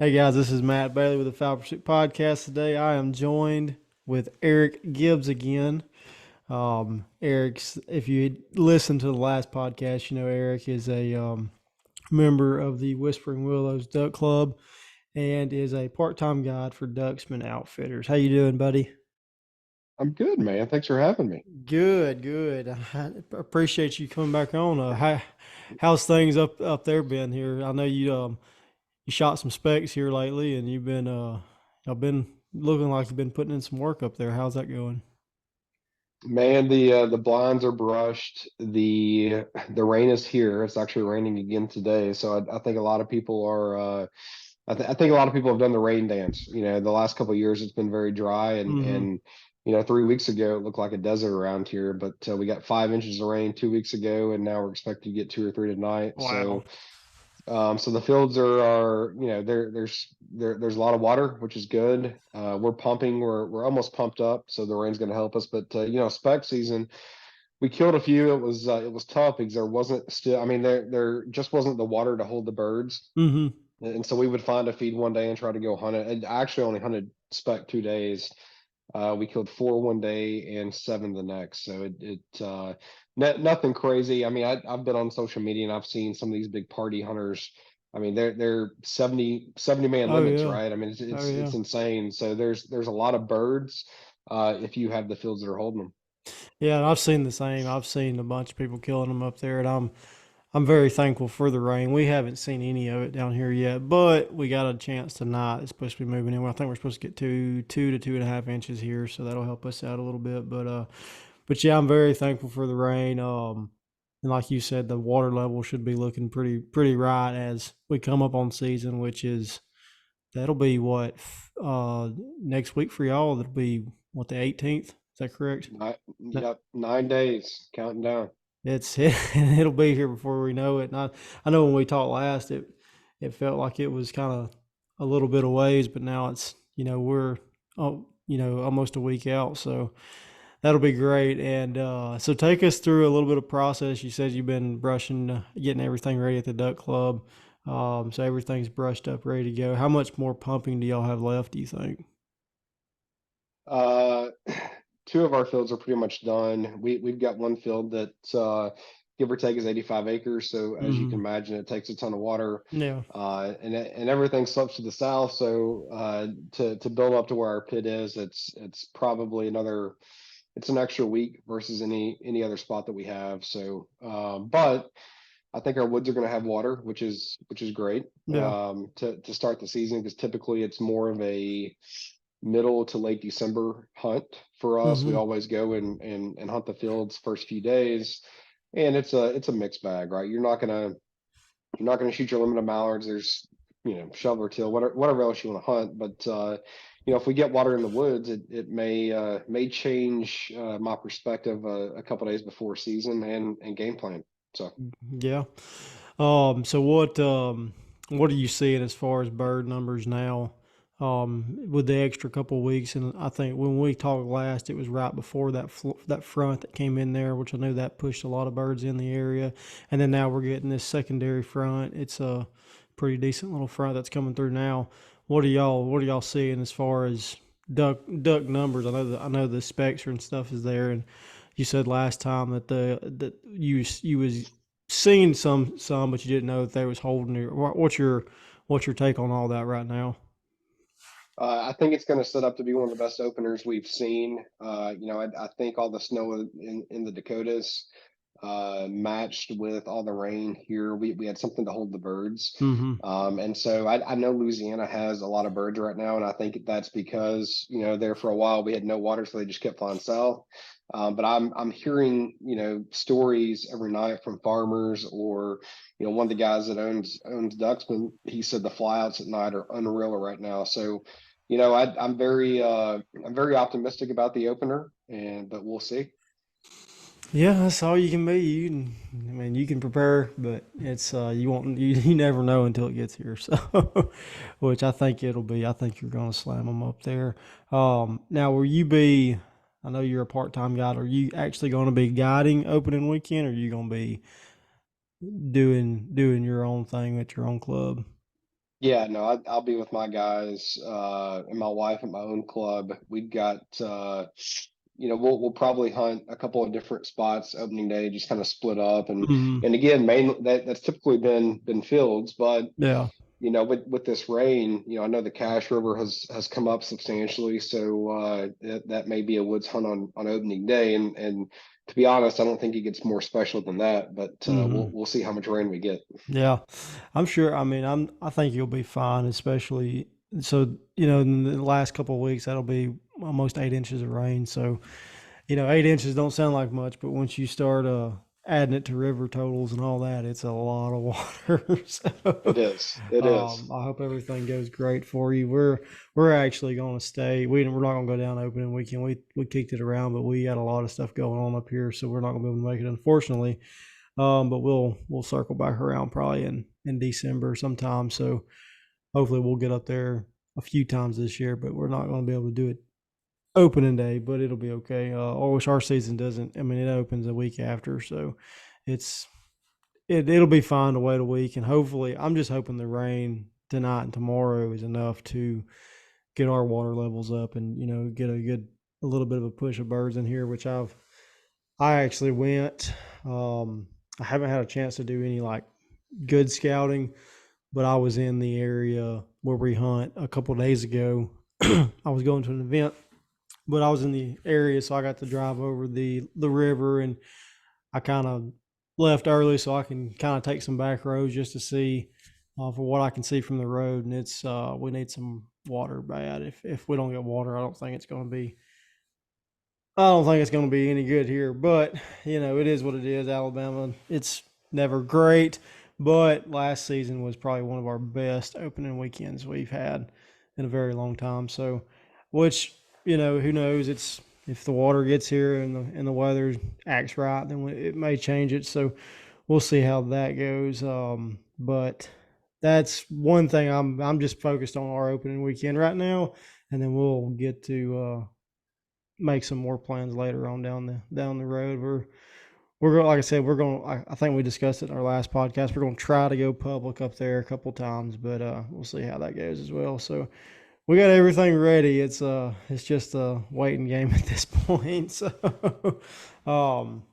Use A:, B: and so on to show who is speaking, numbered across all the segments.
A: Hey guys, this is Matt Bailey with the Fowl Pursuit Podcast. Today I am joined with Eric Gibbs again. Eric's, if you listened to the last podcast, you know Eric is a member of the Whispering Willows Duck Club and is a part-time guide for Ducksman Outfitters. How you doing, buddy?
B: I'm good, man. Thanks for having me.
A: Good, good. I appreciate you coming back on. How's things up there been here? I know you shot some specs here lately, and I've been looking like you've been putting in some work up there. How's that going?
B: Man, the blinds are brushed. The rain is here. It's actually raining again today. So I think a lot of people are I think a lot of people have done the rain dance. The last couple of years it's been very dry
A: Mm-hmm.
B: and 3 weeks ago it looked like a desert around here, but we got 5 inches of rain 2 weeks ago, and now we're expected to get two or three tonight.
A: Wow.
B: So the fields are there's a lot of water, which is good. We're pumping. We're almost pumped up, so the rain's going to help us. But spec season, we killed a few. It was tough because there wasn't still. I mean, there just wasn't the water to hold the birds,
A: Mm-hmm.
B: and so we would find a feed one day and try to go hunt it. And I actually only hunted spec 2 days. We killed four one day and seven the next. So nothing crazy. I mean, I've been on social media and I've seen some of these big party hunters. I mean, they're 70 man
A: Oh
B: limits,
A: yeah.
B: right? I mean, it's
A: Oh
B: it's
A: yeah.
B: it's insane. So there's a lot of birds if you have the fields that are holding them.
A: Yeah, and I've seen the same. I've seen a bunch of people killing them up there, and I'm very thankful for the rain. We haven't seen any of it down here yet, but we got a chance tonight. It's supposed to be moving in. Well, I think we're supposed to get two to 2.5 inches here, so that'll help us out a little bit. But yeah, I'm very thankful for the rain. And like you said, the water level should be looking pretty right as we come up on season, which is that'll be what next week for y'all. That'll be what, the 18th. Is that correct?
B: Yep, 9 days counting down.
A: It's it'll be here before we know it. And I know when we talked last, it felt like it was kind of a little bit of ways, but now it's we're almost a week out, so that'll be great. And so take us through a little bit of process. You said you've been brushing, getting everything ready at the Duck Club. So everything's brushed up, ready to go. How much more pumping do y'all have left, do you think?
B: Uh, Two of our fields are pretty much done. We've got one field that give or take is 85 acres. So as you
A: Mm-hmm.
B: can imagine, it takes a ton of water,
A: Yeah.
B: and everything slopes to the south. So to build up to where our pit is, it's probably it's an extra week versus any other spot that we have. So, but I think our woods are going to have water, which is great
A: Yeah.
B: to start the season, because typically it's more of a middle to late December hunt for us. We
A: Mm-hmm.
B: always go and hunt the fields first few days, and it's a mixed bag, right? You're not gonna shoot your limited mallards. There's shovel or tail, whatever else you want to hunt, but if we get water in the woods, it may change my perspective a couple days before season and game plan. So.
A: Yeah. So what are you seeing as far as bird numbers now? With the extra couple of weeks, and I think when we talked last, it was right before that front that came in there, which I know that pushed a lot of birds in the area. And then now we're getting this secondary front. It's a pretty decent little front that's coming through now. What are y'all seeing as far as duck numbers? I know the specs and stuff is there, and you said last time that you was seen some, but you didn't know that they was holding it. What's your take on all that right now?
B: I think it's going to set up to be one of the best openers we've seen. I think all the snow in the Dakotas matched with all the rain here. We had something to hold the birds.
A: Mm-hmm.
B: And so I know Louisiana has a lot of birds right now, and I think that's because, there for a while we had no water, so they just kept flying south. But I'm hearing, stories every night from farmers, or one of the guys that owns Ducksman. He said the flyouts at night are unreal right now. So, I'm very optimistic about the opener, but we'll see.
A: Yeah, that's all you can be. I mean, you can prepare, but it's you won't you never know until it gets here. So, which I think it'll be. I think you're going to slam them up there. Now, will you be? I know you're a part-time guide. Are you actually going to be guiding opening weekend, or are you going to be doing your own thing at your own club?
B: Yeah, no, I'll be with my guys, and my wife at my own club. We've got, we'll probably hunt a couple of different spots opening day, just kind of split up,
A: Hmm.
B: and again, mainly that's typically been fields, but
A: Yeah.
B: with this rain, I know the Cache River has come up substantially, so that may be a woods hunt on opening day, and to be honest, I don't think it gets more special than that, but
A: Hmm.
B: we'll see how much rain we get.
A: Yeah, I'm sure. I mean, I think you'll be fine, especially so in the last couple of weeks that'll be almost 8 inches of rain. So 8 inches don't sound like much, but once you start adding it to river totals and all that, it's a lot of water.
B: It
A: So
B: is. It is.
A: I hope everything goes great for you. We're actually going to stay. We're not going to go down opening weekend. We kicked it around, but we had a lot of stuff going on up here, so we're not going to be able to make it, unfortunately. But we'll circle back around probably in December sometime. So hopefully we'll get up there a few times this year, but we're not going to be able to do it opening day, but it'll be okay. I wish our season doesn't. I mean, it opens a week after, so it's it'll be fine to wait a week, and hopefully, I'm just hoping the rain tonight and tomorrow is enough to get our water levels up, and get a little bit of a push of birds in here, which I actually went. I haven't had a chance to do any like good scouting, but I was in the area where we hunt a couple of days ago. I was going to an event, but I was in the area, so I got to drive over the river, and I kind of left early so I can kind of take some back roads just to see for what I can see from the road. And it's we need some water bad. If we don't get water, I don't think it's going to be any good here. But it is what it is. Alabama. It's never great, but last season was probably one of our best opening weekends we've had in a very long time. So, which who knows? It's if the water gets here and the weather acts right, then it may change it. So we'll see how that goes. But that's one thing I'm just focused on our opening weekend right now, and then we'll get to make some more plans later on down the road. We're going, like I said, we're going. I think we discussed it in our last podcast. We're going to try to go public up there a couple times, but we'll see how that goes as well. So we got everything ready. It's just a waiting game at this point. So um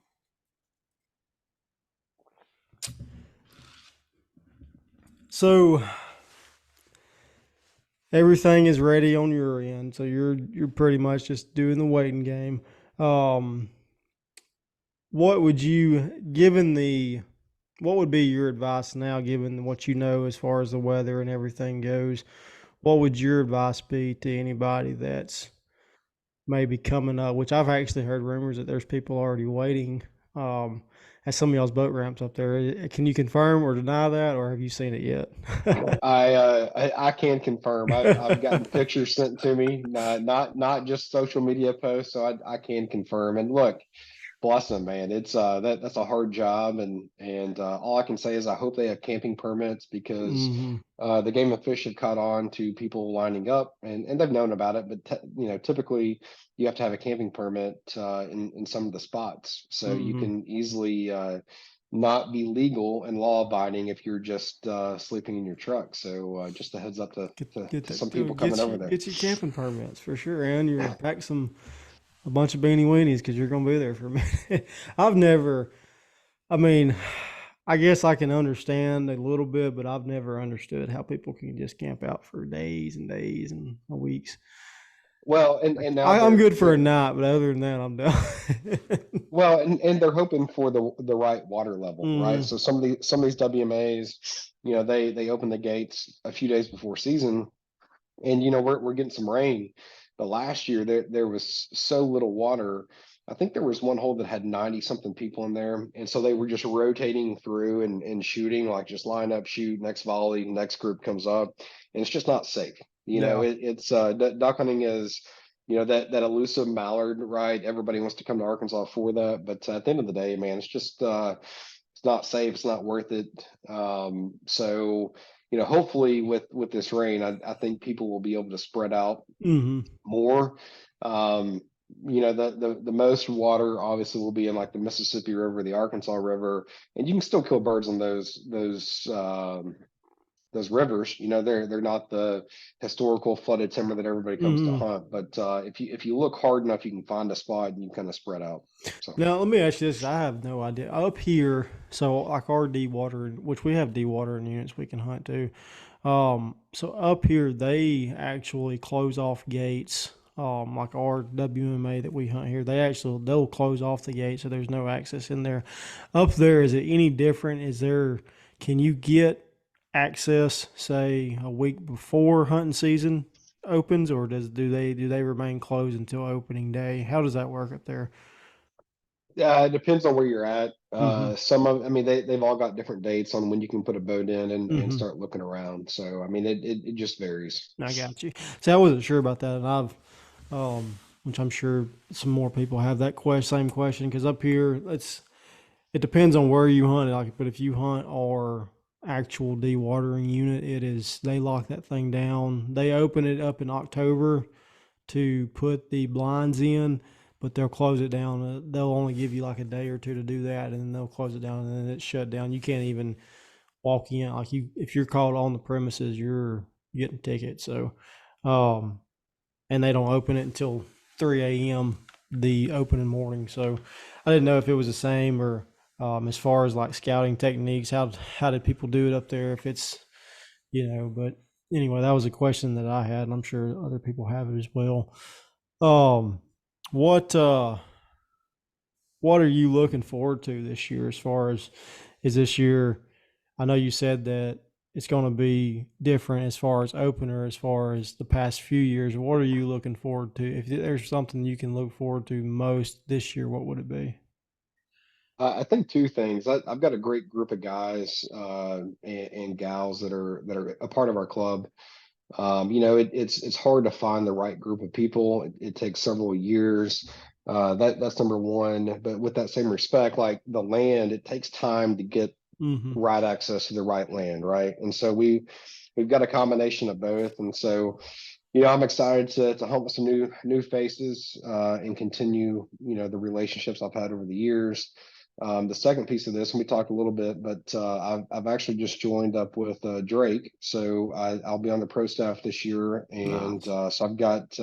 A: so everything is ready on your end. So you're pretty much just doing the waiting game. Um what would you given the what would be your advice now, given what you know as far as the weather and everything goes? What would your advice be to anybody that's maybe coming up? Which I've actually heard rumors that there's people already waiting um, at some of y'all's boat ramps up there. Can you confirm or deny that, or have you seen it yet?
B: I can confirm. I've gotten pictures sent to me, not just social media posts, so I can confirm. And look, bless them, man. It's that's a hard job, and all I can say is I hope they have camping permits because
A: Hmm.
B: the game of fish have caught on to people lining up, and they've known about it. But typically you have to have a camping permit in some of the spots, so you
A: Hmm.
B: can easily not be legal and law abiding if you're just sleeping in your truck. So just a heads up to,
A: Get
B: to
A: that.
B: some people coming over there.
A: Get your camping permits for sure, and you're pack a bunch of beanie weenies because you're gonna be there for a minute. I've never. I mean, I guess I can understand a little bit, but I've never understood how people can just camp out for days and days and weeks.
B: Well, and now
A: I'm
B: they're
A: good for a
B: they're
A: night, but other than that, I'm done.
B: well, and they're hoping for the right water level, right?
A: Hmm.
B: So some of these WMAs, they open the gates a few days before season, and we're getting some rain, but last year there was so little water. I think there was one hole that had 90 something people in there, and so they were just rotating through and shooting, like just line up, shoot, next volley, next group comes up, and it's just not safe.
A: Yeah.
B: It's duck hunting is that elusive mallard, right? Everybody wants to come to Arkansas for that, but at the end of the day, man, it's just it's not safe, it's not worth it. So hopefully with this rain, I think people will be able to spread out
A: Hmm.
B: more. Um, the most water obviously will be in like the Mississippi River, the Arkansas River, and you can still kill birds on those those rivers. They're not the historical flooded timber that everybody comes to
A: Hmm.
B: hunt. But if you look hard enough, you can find a spot and you kind of spread out. So
A: Now, let me ask you this. I have no idea. Up here, so like our dewatering, which we have dewatering units we can hunt too. So up here, they actually close off gates. Like our WMA that we hunt here, they'll close off the gate so there's no access in there. Up there, is it any different? Can you get access, say, a week before hunting season opens, or do they remain closed until opening day? How does that work up there?
B: yeah, it depends on where you're at.
A: Mm-hmm.
B: I mean, they've all got different dates on when you can put a boat in and
A: Mm-hmm.
B: start looking around. So I mean, it just varies.
A: I got you. See, I wasn't sure about that, and which I'm sure some more people have that same question because up here, it depends on where you hunt. Like, but if you hunt our actual dewatering unit, they lock that thing down. They open it up in October to put the blinds in, but they'll close it down. They'll only give you like a day or two to do that, and then they'll close it down, and then it's shut down. You can't even walk in. Like if you're caught on the premises, you're getting a ticket. So, um, and they don't open it until 3 a.m. the opening morning. So, I didn't know if it was the same or as far as like scouting techniques. How did people do it up there? If it's but anyway, that was a question that I had, and I'm sure other people have it as well. Um, what uh, what are you looking forward to this year? As far as is this year? I know you said that it's going to be different as far as opener, as far as the past few years. What are you looking forward to? If there's something you can look forward to most this year, what would it be?
B: I think two things. I've got a great group of guys and gals that are a part of our club. It's hard to find the right group of people. It takes several years. That's number one. But with that same respect, like the land, it takes time to get
A: Mm-hmm.
B: right access to the right land, right? And so we've got a combination of both. And so I'm excited to hunt with some new faces and continue the relationships I've had over the years. The second piece of this, and we talked a little bit, but I've actually just joined up with Drake, so I'll be on the pro staff this year, and
A: Nice.
B: so I've got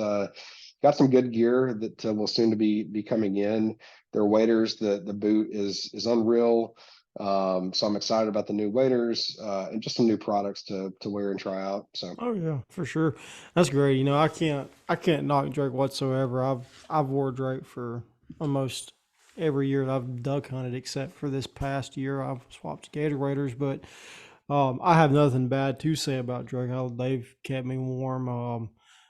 B: some good gear that will soon to be coming in. Their waders, the boot is unreal. So I'm excited about the new waders and just some new products to wear and try out. So.
A: Oh yeah, for sure. That's great. I can't knock Drake whatsoever. I've wore Drake for almost every year that I've duck hunted, except for this past year. I've swapped Gator Raiders, but I have nothing bad to say about Drake. They've kept me warm.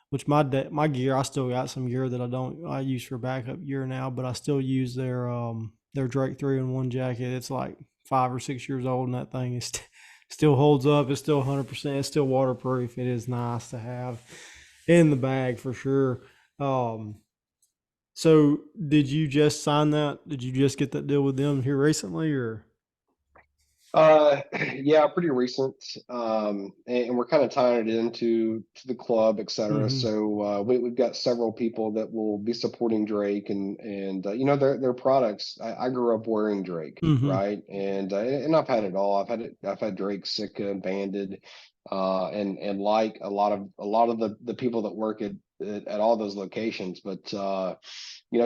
A: Which my gear, I still got some gear that I use for backup gear now, but I still use their Drake 3-in-1 jacket. It's like 5 or 6 years old, and that thing is still holds up. It's still 100%. It's still waterproof. It is nice to have in the bag for sure. Um, so did you just sign that? Did you just get that deal with them here recently, or?
B: Uh, yeah, pretty recent. And we're kind of tying it to the club, et cetera.
A: Mm-hmm.
B: So we've got several people that will be supporting Drake and their products. I grew up wearing Drake,
A: Mm-hmm.
B: right? And I've had it all. I've had Drake, Sitka, Banded, and like a lot of the people that work at all those locations. But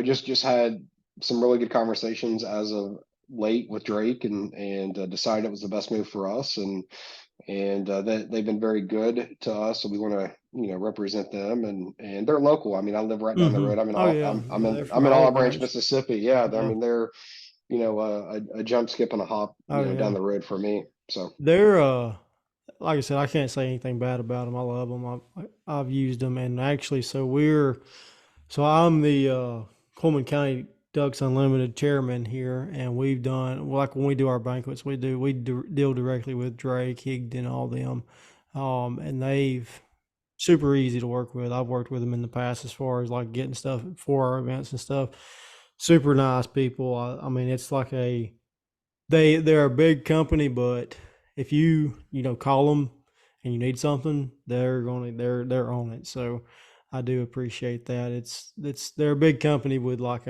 B: just had some really good conversations as of late with Drake and decided it was the best move for us and that they've been very good to us. So we want to represent them and they're local. I mean, I live right down the
A: Mm-hmm.
B: road. I'm in
A: Oh
B: all
A: yeah,
B: I'm I'm
A: yeah.
B: in
A: They're from
B: I'm in
A: Olive
B: Olive Branch,
A: Branch.
B: Mississippi. Yeah, I
A: Yeah.
B: mean they're a jump, skip, and a hop
A: Oh
B: down
A: yeah.
B: the road for me. So.
A: They're like I said, I can't say anything bad about them. I love them. I've used them, and actually, so I'm the Coleman County Ducks Unlimited chairman here, and we've done like when we do our banquets, we deal directly with Drake, Higdon, all them, and they've super easy to work with. I've worked with them in the past as far as like getting stuff for our events and stuff. Super nice people. I mean, it's like they're a big company, but if you call them and you need something, they're on it. So I do appreciate that. They're a big company with like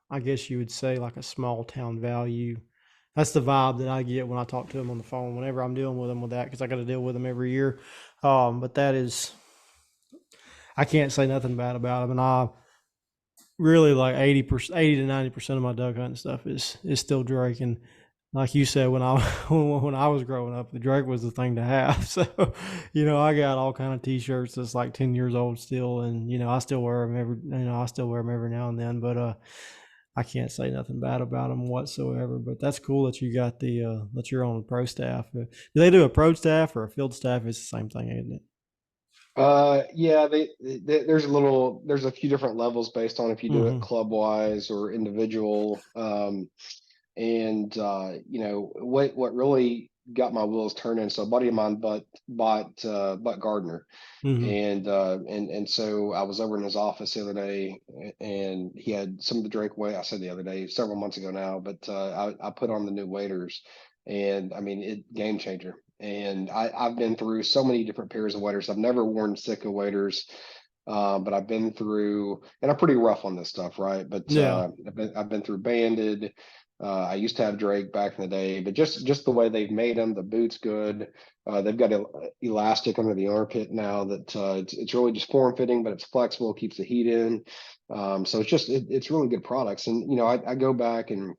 A: I guess you would say like a small town value. That's the vibe that I get when I talk to them on the phone. Whenever I'm dealing with them with that, because I got to deal with them every year. But that is, I can't say nothing bad about them, and I really like 80%, 80 to 90% of my duck hunting stuff is still Drake. And like you said, when I when I was growing up, the Drake was the thing to have. So, I got all kind of T-shirts that's like 10 years old still, and I still wear them I still wear them every now and then. But I can't say nothing bad about them whatsoever. But that's cool that you got that you're on the pro staff. Do they do a pro staff or a field staff? It's the same thing, isn't it?
B: Yeah, there's a few different levels based on if you do it
A: Mm-hmm.
B: club wise or individual. And what really got my wheels turning. So a buddy of mine bought Gardner,
A: Mm-hmm.
B: and so I was over in his office the other day, and he had some of the Drake weight. I said the other day, several months ago now, but I put on the new waders, and I mean it game changer. And I've been through so many different pairs of waders. I've never worn Sika waders. But I've been through, and I'm pretty rough on this stuff, right? But
A: Yeah.
B: I've been through banded. I used to have Drake back in the day, but just the way they've made them, the boots good. They've got elastic under the armpit now that it's really just form fitting, but it's flexible, keeps the heat in. So it's really good products. And I go back and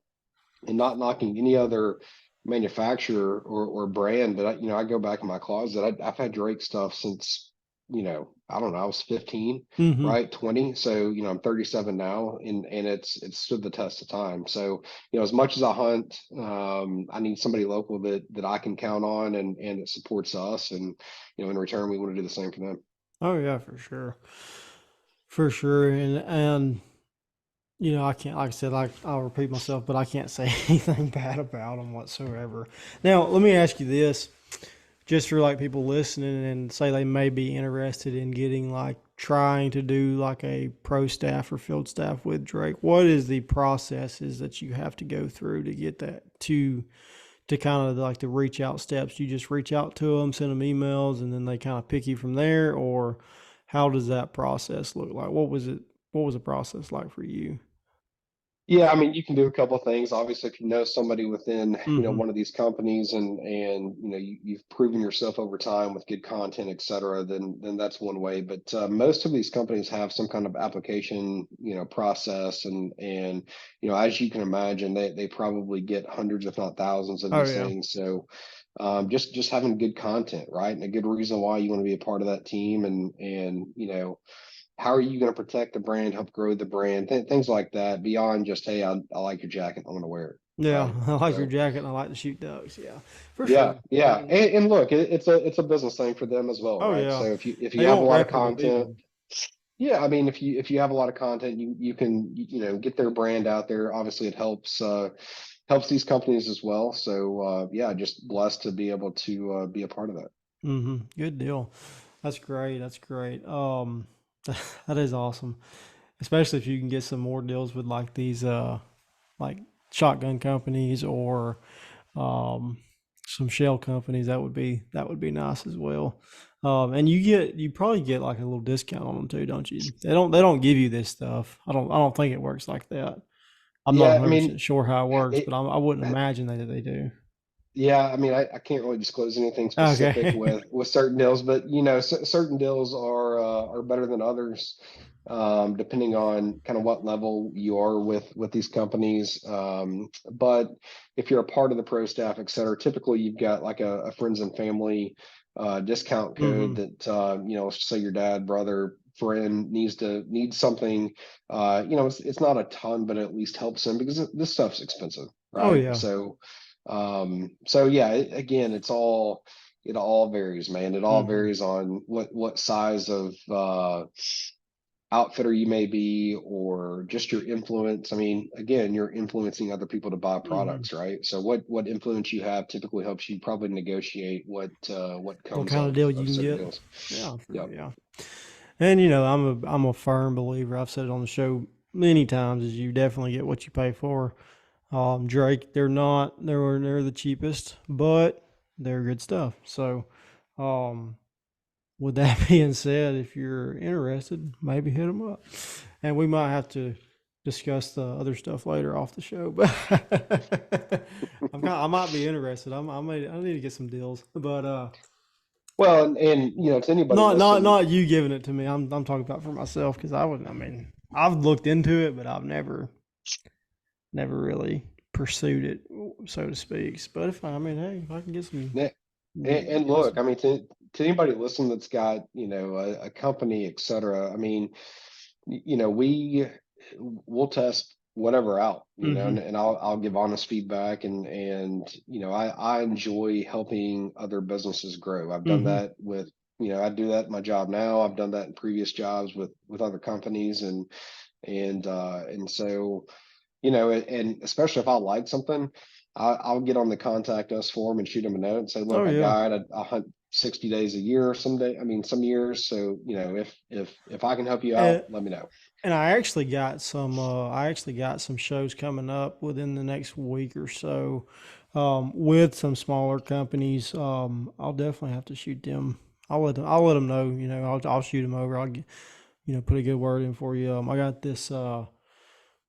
B: not knocking any other manufacturer or brand, but I go back in my closet. I've had Drake stuff since, I don't know, I was 15,
A: Mm-hmm.
B: right? 20. So, I'm 37 now, and it's stood the test of time. So, as much as I hunt, I need somebody local that I can count on and it supports us. And, in return, we want to do the same for them.
A: Oh yeah, for sure. For sure. And I can't, like I said, I'll repeat myself, but I can't say anything bad about them whatsoever. Now, let me ask you this, just for like people listening and say they may be interested in getting like trying to do like a pro staff or field staff with Drake. What is the processes that you have to go through to get that to kind of like the reach out steps? You just reach out to them, send them emails, and then they kind of pick you from there, or how does that process look like? What was the process like for you?
B: Yeah, I mean, you can do a couple of things. Obviously, if you know somebody within,
A: Mm-hmm.
B: one of these companies and you've proven yourself over time with good content, et cetera, then that's one way. But most of these companies have some kind of application, process and as you can imagine, they probably get hundreds, if not thousands, of
A: Oh
B: these
A: yeah.
B: things. So just having good content, right, and a good reason why you want to be a part of that team, and how are you going to protect the brand, help grow the brand, things like that, beyond just, hey, I like your jacket, I'm going to wear it,
A: Yeah,
B: right?
A: I like your
B: So
A: jacket and I like to shoot ducks. Yeah, for
B: yeah,
A: sure. I
B: yeah,
A: mean,
B: and look, it's a business thing for them as well,
A: oh
B: right?
A: yeah,
B: So if you
A: they
B: have a
A: want
B: lot of
A: reputable
B: content,
A: people.
B: yeah, I mean, if you have a lot of content, you can get their brand out there. Obviously, it helps these companies as well. So yeah, just blessed to be able to be a part of that.
A: Mm-hmm. Good deal. That's great. That's great. That is awesome. Especially if you can get some more deals with like these like shotgun companies or um some shell companies. That would be nice as well. And you probably get like a little discount on them too, don't you? They don't give you this stuff. I don't think it works like that. I'm not
B: Yeah, I
A: 100%
B: mean,
A: sure how it works,
B: it,
A: but I wouldn't imagine that they do.
B: yeah, I mean, I can't really disclose anything specific
A: Okay.
B: with certain deals, but certain deals are better than others, depending on kind of what level you are with these companies. But if you're a part of the pro staff, et cetera, typically you've got like a friends and family discount code
A: Hmm.
B: that let's just say your dad, brother, friend needs something. It's not a ton, but it at least helps them because this stuff's expensive,
A: Oh
B: right?
A: yeah.
B: So yeah, again, it all varies, man. It all
A: Hmm.
B: varies on what size of outfitter you may be, or just your influence. I mean, again, you're influencing other people to buy
A: Hmm.
B: products, right? So what influence you have typically helps you probably negotiate what
A: What
B: comes
A: kind of deal you
B: of
A: can
B: certain
A: get?
B: deals.
A: Yeah,
B: Yep.
A: yeah. And I'm a firm believer. I've said it on the show many times. Is you definitely get what you pay for. Drake, they're the cheapest, but they're good stuff. So, um, with that being said, if you're interested, maybe hit them up, and we might have to discuss the other stuff later off the show. But I might be interested. I need to get some deals, but
B: Well, and to anybody listening,
A: not you giving it to me. I'm talking about for myself because I wouldn't. I mean, I've looked into it, but I've never really pursued it, so to speak. But I mean, hey, if I can get some,
B: yeah, and
A: get
B: look,
A: some.
B: I mean, to anybody listening that's got a company, et cetera. I mean, we'll test whatever out,
A: Mm-hmm.
B: and I'll give honest feedback, and I enjoy helping other businesses grow. I've done
A: Mm-hmm.
B: that with, I do that in my job now. I've done that in previous jobs with other companies, and so and especially if I like something, I'll get on the contact us form and shoot them a note and say,
A: Oh
B: look, I
A: yeah.
B: guide, I hunt 60 days a year, I mean, some years. So, if I can help you out,
A: And,
B: let me know.
A: and I actually got some. I actually got some shows coming up within the next week or so, with some smaller companies. I'll definitely have to shoot them. I'll let them know. I'll shoot them over. Put a good word in for you. I got this. So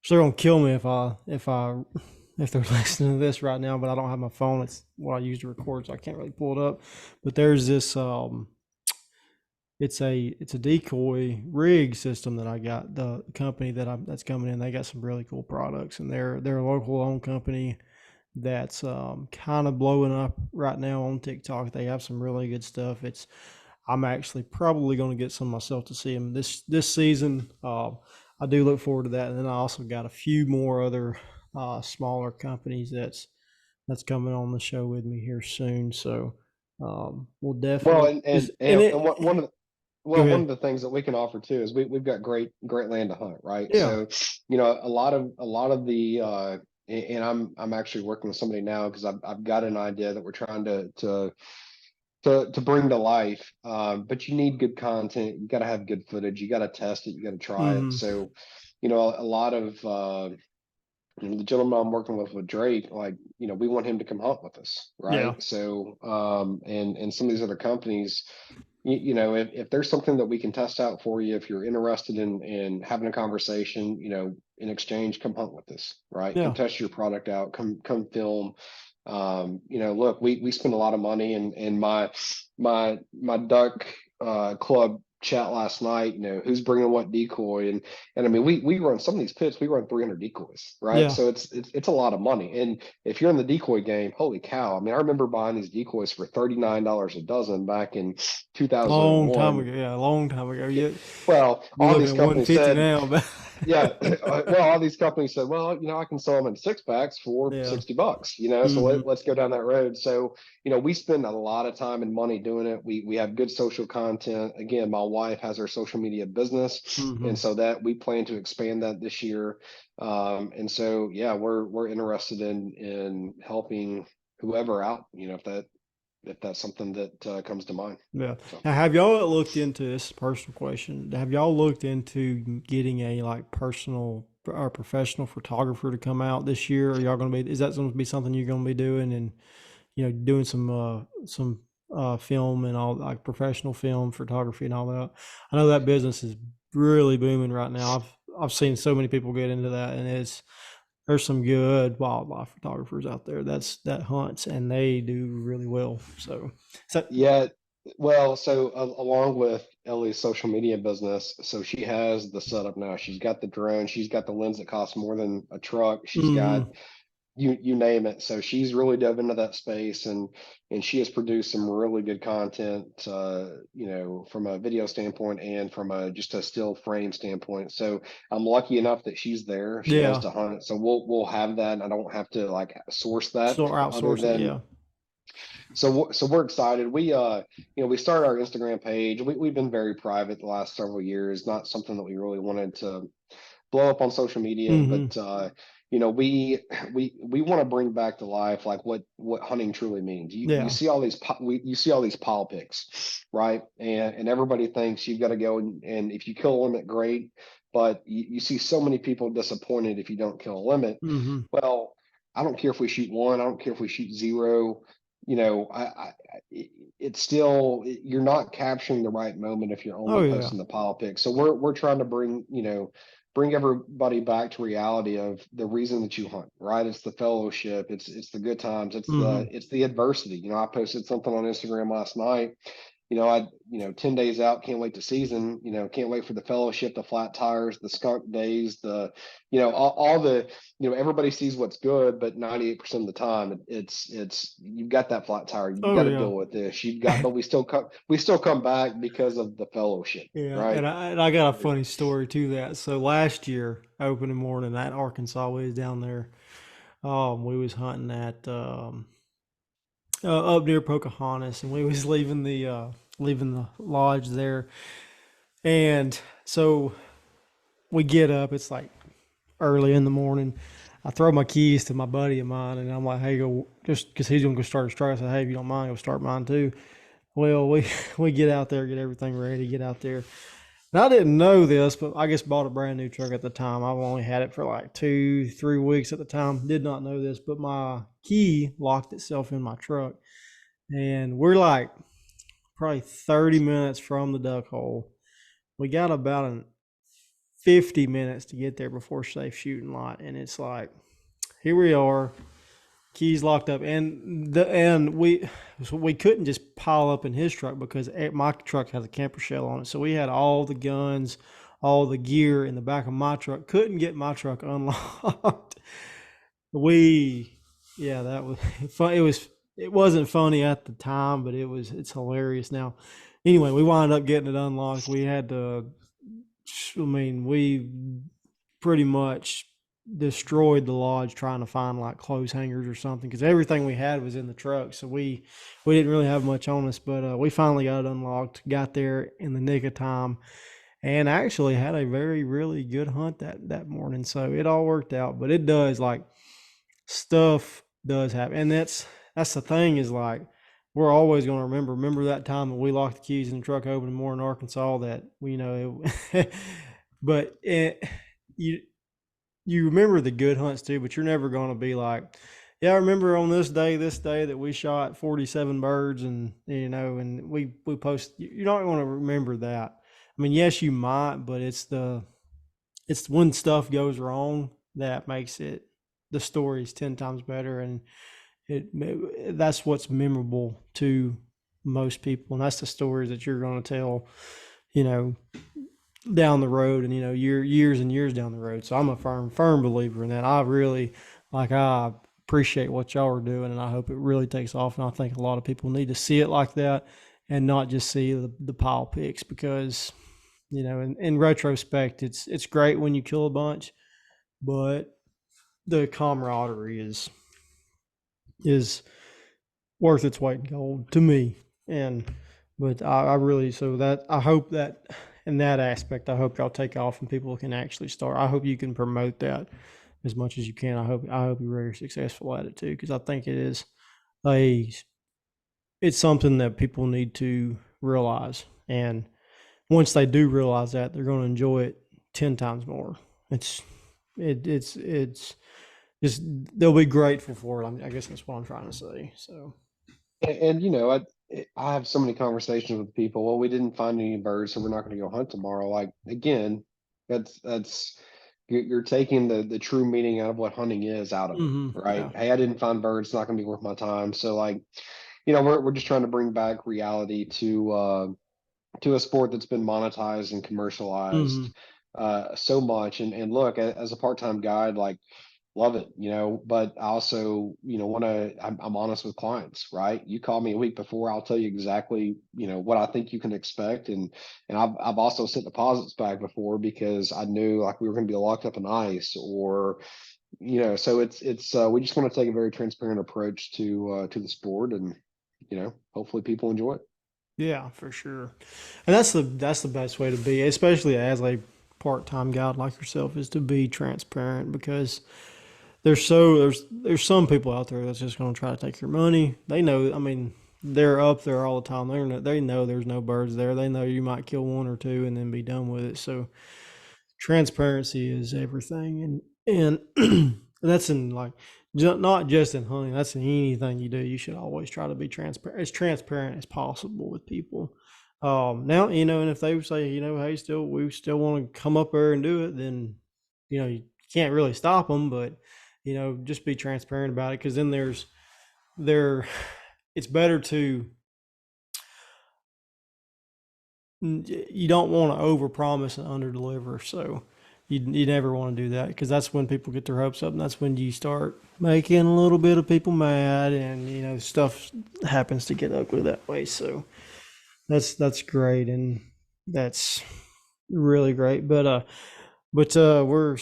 A: they're gonna kill me if they're listening to this right now. But I don't have my phone. It's what I use to record, so I can't really pull it up. But there's this. It's a decoy rig system that I got. The company that's coming in, they got some really cool products, and they're a local owned company that's kind of blowing up right now on TikTok. They have some really good stuff. I'm actually probably going to get some myself to see them this season. I do look forward to that, and then I also got a few more other smaller companies that's coming on the show with me here soon. So we'll
B: Well,
A: definitely
B: and
A: is
B: and,
A: and
B: and
A: it.
B: one of the
A: Go
B: well, one
A: ahead.
B: of the things that we can offer too is we've got great land to hunt, right?
A: Yeah.
B: So, a lot of the and I'm actually working with somebody now because I've got an idea that we're trying to bring to life. But you need good content. You got to have good footage. You got to test it. You got to try it.
A: Mm-hmm.
B: So, a lot of the gentleman I'm working with Drake, like, we want him to come hunt with us,
A: Yeah.
B: right? So, and some of these other companies, if there's something that we can test out for you, if you're interested in having a conversation, in exchange, come hunt with us, right? Come
A: Yeah.
B: test your product out, come film. Look, we spend a lot of money, and my duck club chat last night, who's bringing what decoy, and I mean, we run some of these pits, we run 300 decoys, right?
A: Yeah.
B: So it's a lot of money, and if you're in the decoy game, holy cow! I mean, I remember buying these decoys for $39 a dozen back in
A: Long time
B: 2001.
A: ago. Yeah, a long time ago.
B: Yeah,
A: You
B: well,
A: be
B: all
A: looking
B: these
A: at
B: companies
A: 150
B: said,
A: now, but
B: yeah, well, all these companies said, well, I can sell them in six packs for
A: yeah.
B: $60, so
A: Mm-hmm.
B: let's go down that road. So, we spend a lot of time and money doing it. We have good social content. Again, my wife has her social media business,
A: Mm-hmm.
B: and so that we plan to expand that this year. And so, yeah, we're interested in helping whoever out, if that's something that comes to mind.
A: Yeah.
B: So.
A: Now, have y'all looked into this is a personal question? Have y'all looked into getting a like personal or professional photographer to come out this year? Are y'all going to be? Is that going to be something you're going to be doing and doing some film and all like professional film photography and all that? I know that business is really booming right now. I've seen so many people get into that, and there's some good wildlife photographers out there that hunts and they do really well. So
B: Yeah, well, so along with Ellie's social media business, so she has the setup now. She's got the drone, she's got the lens that costs more than a truck. She's got
A: mm-hmm.
B: you name it. So she's really dove into that space, and she has produced some really good content, from a video standpoint and from a just a still frame standpoint. So I'm lucky enough that she's there. She knows
A: Yeah.
B: to hunt. So we'll have that, and I don't have to like source that
A: So
B: other
A: outsource it,
B: than
A: yeah.
B: so we're excited. We started our Instagram page. We've been very private the last several years, not something that we really wanted to blow up on social media,
A: Mm-hmm.
B: but we want to bring back to life like what hunting truly means. You
A: Yeah.
B: see all these you see all these pile picks, right? And everybody thinks you've got to go and if you kill a limit, great, but you see so many people disappointed if you don't kill a limit.
A: Mm-hmm.
B: Well, I don't care if we shoot one, I don't care if we shoot zero. It's still, you're not capturing the right moment if you're
A: Oh
B: only
A: yeah.
B: posting the pile pics. So we're trying to bring bring everybody back to reality of the reason that you hunt, right? It's the fellowship, it's the good times,
A: Mm-hmm.
B: it's the adversity. I posted something on Instagram last night. 10 days out, can't wait to season, can't wait for the fellowship, the flat tires, the skunk days, all the, everybody sees what's good, but 98% of the time you've got that flat tire. You've
A: Oh
B: got to
A: yeah.
B: deal with this. But we still come back because of the fellowship,
A: Yeah,
B: right?
A: and I got a funny story to that. So last year, opening morning at Arkansas, we was down there. We was hunting at up near Pocahontas, and we was leaving the lodge there. And so we get up. It's like early in the morning. I throw my keys to my buddy of mine, and I'm like, "Hey, go just because he's gonna go start his truck." I said, "Hey, if you don't mind, go start mine too." Well, we we get out there, get everything ready, get out there. And I didn't know this, but I just bought a brand new truck at the time. I've only had it for like 2, 3 weeks at the time. Did not know this, but my key locked itself in my truck. And we're like probably 30 minutes from the duck hole. We got about 50 minutes to get there before safe shooting lot. And it's like, here we are, keys locked up. And we couldn't just pile up in his truck because my truck has a camper shell on it. So we had all the guns, all the gear in the back of my truck. Couldn't get my truck unlocked. we yeah, that was fun. It wasn't funny at the time, but it's hilarious now. Anyway, we wound up getting it unlocked. We had to, I mean, we pretty much destroyed the lodge trying to find like clothes hangers or something because everything we had was in the truck. So we didn't really have much on us, but we finally got it unlocked. Got there in the nick of time, and actually had a very really good hunt that morning. So it all worked out. But it does like stuff does happen, and that's the thing is like we're always going to remember that time that we locked the keys in the truck open more in Arkansas that we but you you remember the good hunts too, but you're never going to be like, yeah, I remember on this day that we shot 47 birds, and and we post. You're not going to remember that. I mean, yes, you might, but it's when stuff goes wrong that makes it the stories 10 times better, and that's what's memorable to most people, and that's the stories that you're going to tell, you know, down the road, and years and years down the road. So I'm a firm believer in that. I appreciate what y'all are doing, and I hope it really takes off. And I think a lot of people need to see it like that, and not just see the pile picks, because in retrospect, it's great when you kill a bunch, but the camaraderie is worth its weight in gold to me. And but I really, so that I hope that in that aspect, I hope y'all take off and people can actually start. I hope you can promote that as much as you can. I hope you're very successful at it too, because I think a it's something that people need to realize. And once they do realize that, they're going to enjoy it 10 times more. It's it's just they'll be grateful for it. I guess that's what I'm trying to say. So.
B: And I have so many conversations with people. Well, we didn't find any birds, so we're not going to go hunt tomorrow. Like, again, that's you're taking the true meaning out of what hunting is out of it, right?
A: Yeah.
B: Hey, I didn't find birds. It's not going to be worth my time. So, like, we're just trying to bring back reality to a sport that's been monetized and
A: Mm-hmm.
B: commercialized so much. And look, as a part-time guide, like, love it, but I also, want to, I'm honest with clients, right? You call me a week before, I'll tell you exactly, what I think you can expect. And I've also sent deposits back before because I knew like we were going to be locked up in ice, or, so we just want to take a very transparent approach to the sport, and, hopefully people enjoy it.
A: Yeah, for sure. And that's the best way to be, especially as a part-time guide like yourself, is to be transparent, because there's some people out there that's just going to try to take your money. They know, I mean, they're up there all the time. They know there's no birds there. They know you might kill one or two and then be done with it. So transparency is everything, and that's in like not just in hunting. That's in anything you do. You should always try to be transparent as possible with people. Now and if they say, hey, we still want to come up there and do it, then you can't really stop them, but just be transparent about it, because then there, it's better to, you don't want to overpromise and underdeliver. So you never want to do that, because that's when people get their hopes up, and that's when you start making a little bit of people mad, and stuff happens to get ugly that way. So that's great, and that's really great. But we're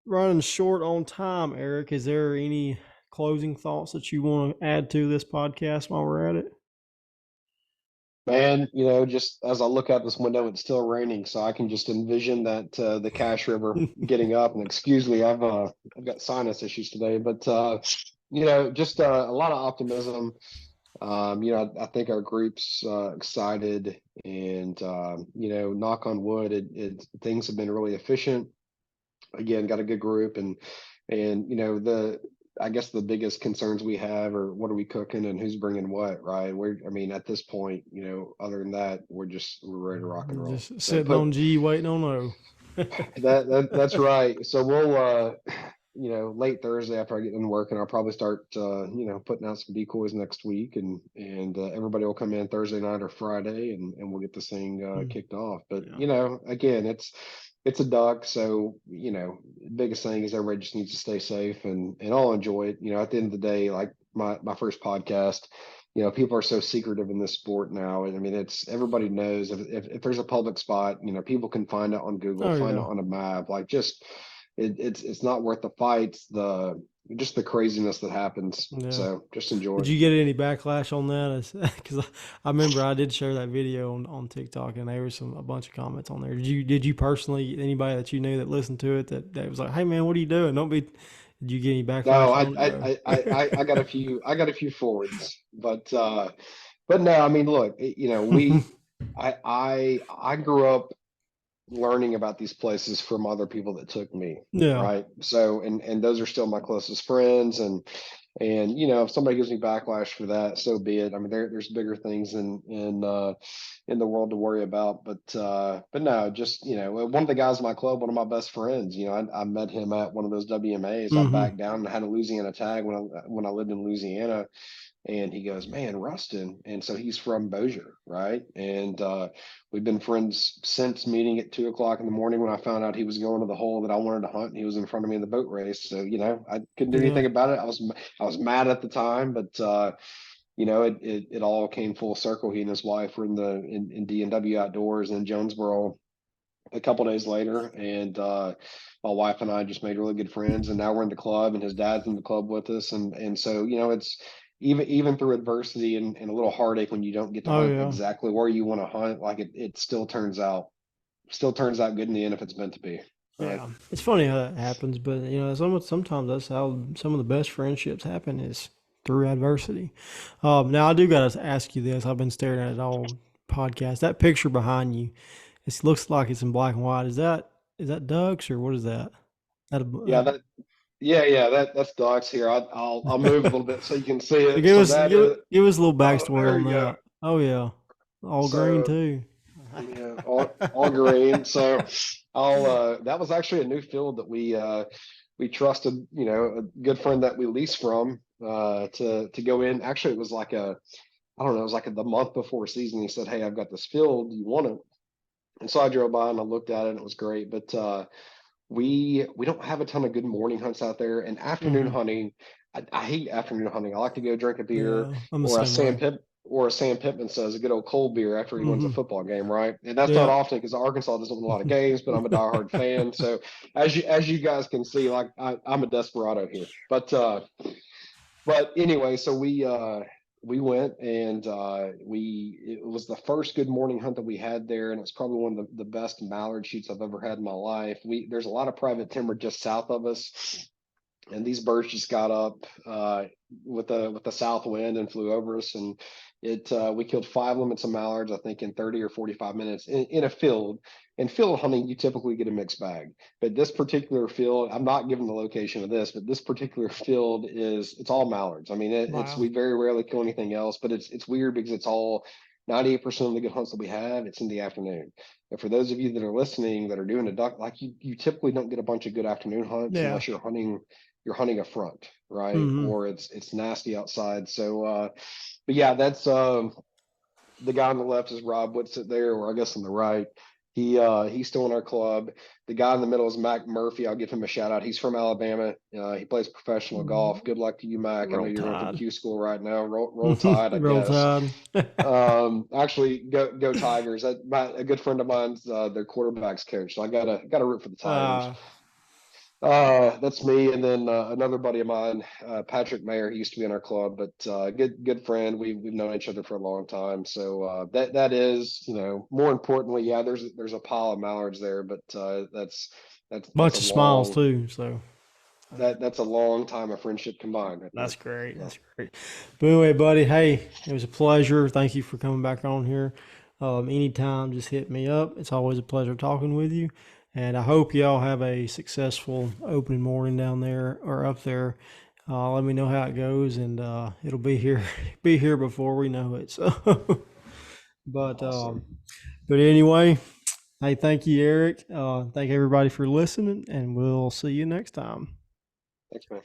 A: running short on time, Eric. Is there any closing thoughts that you want to add to this podcast while we're at it?
B: Man, just as I look out this window, it's still raining, so I can just envision that the Cache River getting up. And excuse me, I've got sinus issues today, but just a lot of optimism. I think our group's excited, and knock on wood, things have been really efficient. Again, got a good group, and the I guess the biggest concerns we have are what are we cooking and who's bringing what, right? I mean, at this point, other than that, we're ready to rock and roll.
A: Just
B: So
A: sitting on G, waiting on O.
B: that's right. So we'll late Thursday after I get in work, and I'll probably start putting out some decoys next week, and everybody will come in Thursday night or Friday, and we'll get this thing kicked off. But
A: Yeah.
B: again, it's a duck, so biggest thing is everybody just needs to stay safe, and I'll enjoy it. At the end of the day, like my first podcast, people are so secretive in this sport now, and I mean, it's everybody knows if there's a public spot, people can find it on Google,
A: Oh
B: find it
A: yeah.
B: on a map, like just it's not worth the fights, just the craziness that happens.
A: Yeah.
B: So just enjoy
A: Did
B: it.
A: you get any backlash on that? Because I remember I did share that video on TikTok, and there was a bunch of comments on there. Did you personally, anybody that you knew that listened to it, that was like, hey man, what are you doing? Don't be. Did you get any
B: No,
A: backlash on it? No.
B: I got a few forwards, but no, I mean, look, I grew up learning about these places from other people that took me,
A: Yeah.
B: right? So, and those are still my closest friends, and if somebody gives me backlash for that, so be it. I mean, there's bigger things in the world to worry about. But no, just one of the guys in my club, one of my best friends, I met him at one of those WMAs. I
A: Mm-hmm.
B: backed down and had a Louisiana tag when I lived in Louisiana, and he goes, man, Rustin. And so he's from Bossier, right? And we've been friends since meeting at 2 o'clock in the morning when I found out he was going to the hole that I wanted to hunt, and he was in front of me in the boat race. So I couldn't do
A: Yeah.
B: anything about it. I was mad at the time, but it all came full circle. He and his wife were in D&W Outdoors in Jonesboro a couple days later, and my wife and I just made really good friends, and now we're in the club, and his dad's in the club with us, and so it's even through adversity and a little heartache when you don't get to
A: Oh
B: hunt
A: yeah.
B: exactly where you want to hunt, like it still turns out good in the end if it's meant to be, right?
A: Yeah. It's funny how that happens, but sometimes that's how some of the best friendships happen, is through adversity. Now I do gotta ask you this. I've been staring at it all podcast. That picture behind you, it looks like it's in black and white. Is that ducks, or what is that? That
B: Yeah, yeah, that's dogs here. I'll move a little bit so you can see
A: so
B: it.
A: give
B: So
A: us
B: that
A: give
B: is,
A: give us a little
B: oh,
A: backstory
B: there
A: on
B: you go.
A: that. Oh yeah, all green
B: So
A: too.
B: yeah, all green. So that was actually a new field that we trusted, a good friend that we leased from to go in. Actually, it was like I don't know, it was like the month before season. He said, hey, I've got this field, do you want it? And so I drove by and I looked at it, and it was great. But we don't have a ton of good morning hunts out there, and afternoon
A: Hmm.
B: hunting. I hate afternoon hunting. I like to go drink a beer,
A: Yeah, I'm the
B: or
A: same way.
B: As Sam Pittman says, a good old cold beer after he wins a
A: Hmm.
B: football game, right? And that's not
A: Yeah.
B: often because Arkansas doesn't win a lot of games, but I'm a diehard fan. So as you guys can see, like I'm a desperado here. But anyway, so we went, and it was the first good morning hunt that we had there, and it's probably one of the best mallard shoots I've ever had in my life. There's a lot of private timber just south of us, and these birds just got up with the south wind and flew over us, and it we killed 5 limits of mallards, I think, in 30 or 45 minutes in a field. In field hunting, you typically get a mixed bag, but this particular field, I'm not giving the location of this, but this particular field it's all mallards. I mean, it's
A: Wow.
B: we very rarely kill anything else, but it's weird because it's all 98% of the good hunts that we have, it's in the afternoon. And for those of you that are listening that are doing a duck, like you typically don't get a bunch of good afternoon hunts
A: Yeah.
B: unless you're hunting a front, right?
A: Mm-hmm.
B: Or it's nasty outside. So but yeah, that's the guy on the left is Rob Whitsitt there, or I guess on the right. He's still in our club. The guy in the middle is Mac Murphy. I'll give him a shout out. He's from Alabama. He plays professional golf. Good luck to you, Mac. I know
A: Roll
B: you're going through
A: Tide.
B: Q school right now. Roll Tide, I
A: Roll
B: guess.
A: Tide.
B: Actually, go Tigers. A good friend of mine's their quarterbacks coach. So I gotta root for the Tigers.
A: uh,
B: That's me, and then another buddy of mine, Patrick Mayer. He used to be in our club, but good friend. We've known each other for a long time. So that is, more importantly, yeah. There's a pile of mallards there, but that's
A: Bunch
B: a
A: of smiles
B: long
A: too. So
B: that's a long time of friendship combined right
A: that's
B: there.
A: great.
B: So
A: That's great. But anyway, buddy, hey, it was a pleasure. Thank you for coming back on here. Anytime, just hit me up. It's always a pleasure talking with you. And I hope y'all have a successful opening morning down there or up there. Let me know how it goes, and it'll be here, be here before we know it. So, but
B: awesome.
A: but anyway, hey, thank you, Eric. Thank everybody for listening, and we'll see you next time.
B: Thanks, man.